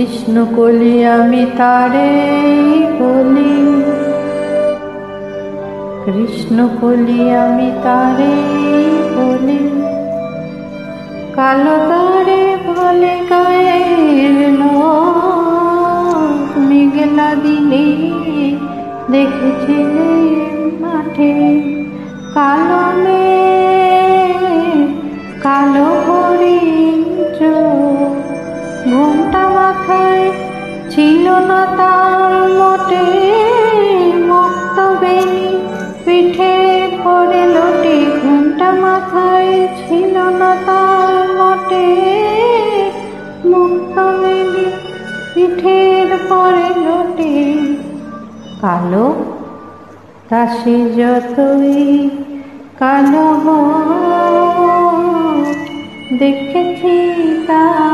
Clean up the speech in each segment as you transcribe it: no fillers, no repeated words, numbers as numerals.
কৃষ্ণ কলি আমি তারে বলি, কৃষ্ণ কলি আমি তারে বলি, কালো তারে বলে গায়ের লোক, মেঘলা দিনে দেখেছিলে মাঠে কালো মেঘ, কালো হরিণ চোখ, ঘুমটা মাথায় ছিল না তার মোটে, মুক্ত বেনি পিঠে পড়ে লোটে, ঘুমটা মাথায় ছিল না তার মোটে, মুক্ত বেনি পিঠের পরে লোটে। কালো দাসী যতই কালো দেখেছি তার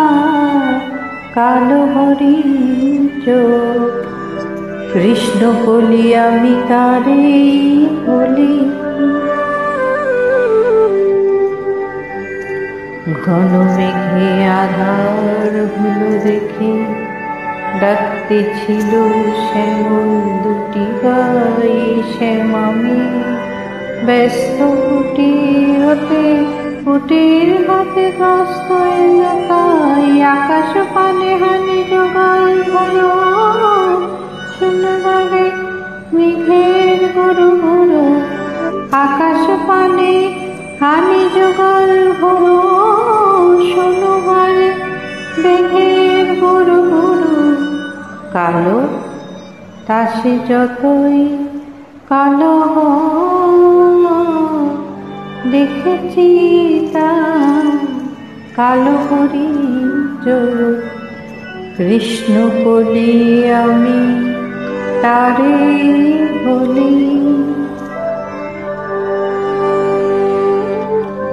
কালো হরিণ চোখ, কৃষ্ণ বলি আমি তারে বলি। ঘন মেঘে আধার হলো দেখে ডাকতে ছিল শ্যামল দুটি গাই, শ্যামামি ব্যস্ত কুটির হাতে ব্যস্ত এলাকায়, আকাশ পানে হানি জোগাল হলো শুনবারে মেঘের গুরু গুরু, আকাশ পানে হানি জোগাল হলো শুনবারে মেঘের গুরু গুরু। কালো দাসী যতই কালো দেখেছি তার কালো হরিণ চোখ, কৃষ্ণ বলি আমি তারে বলি।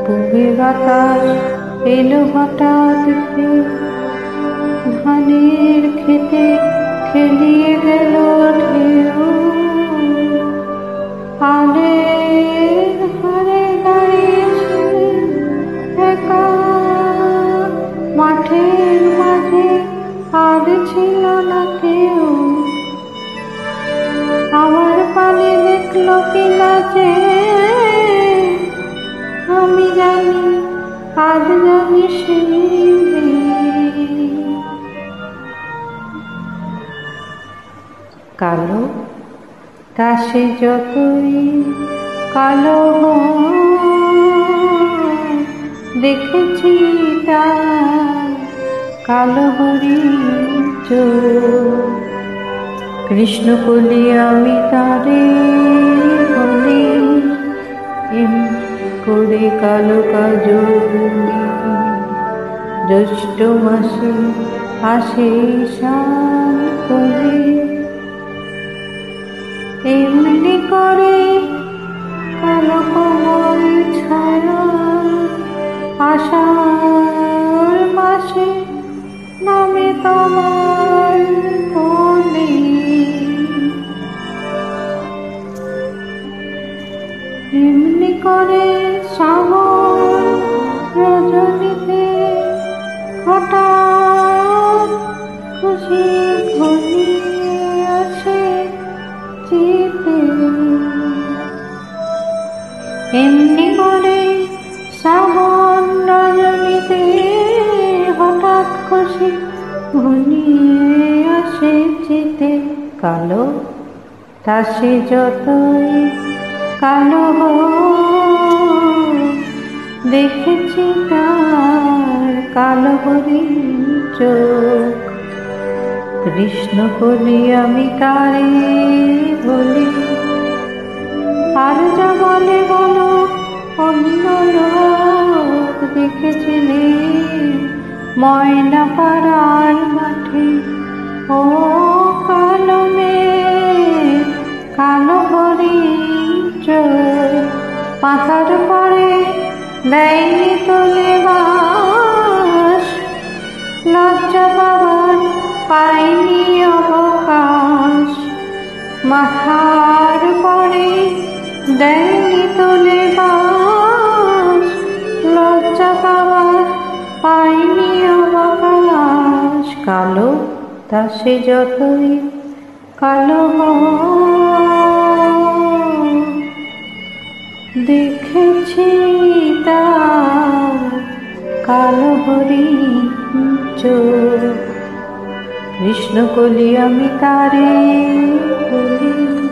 পূবে বাতাস এলো হঠাৎ, ধানের খেতে খেলিয়ে গেল ঢেউ, আলের হারে দাঁড়িয়েছে একা মাঠের মাঝে, আর ছিল না কেউ। আমার পানে দেখলো কিনা যে আমি জানি, আজ জানি সেই কালো দাসী যতই কালো দেখেছি তার কালো হরিণ চোখ, কৃষ্ণ বলি আমি তারে বলি। করে কালো কাজলি জ্যৈষ্ঠ মাসে আসে শান করে, এমনি করে কালো কোমল ছায়া আষাঢ় মাসে নামে তোমার মনে। এমনি করে শ্রাবণ রজনীতে হঠাৎ খুশি ঘনিয়ে আসে চিতে, এমনি করে শ্রাবণ রজনীতে হঠাৎ খুশি ঘনিয়ে আসে চিতে। কালো দাসী যতই কালো দেখেছি তার কালো হরিণ চোখ, কৃষ্ণ বলি আমি তারে বলি। আর যা বলে বলো অন্য লোক দেখেছিলে ময়না পাড়ার মাঠে, ও কালো মেঘ কালো হরিণ চোখ, পাতার পরে দেয়নি তোলে বাস, লজ্জা পাবার পাইনি অবকাশ, মাথার পরে দেয়নি তোলে বাস, লজ্জা পাবার পাইনি অবকাশ। কালো তা সে যতই কালো হয়, দেখেছি তার কালো হরিণ চোখ। কৃষ্ণকলি আমি তারে বলি।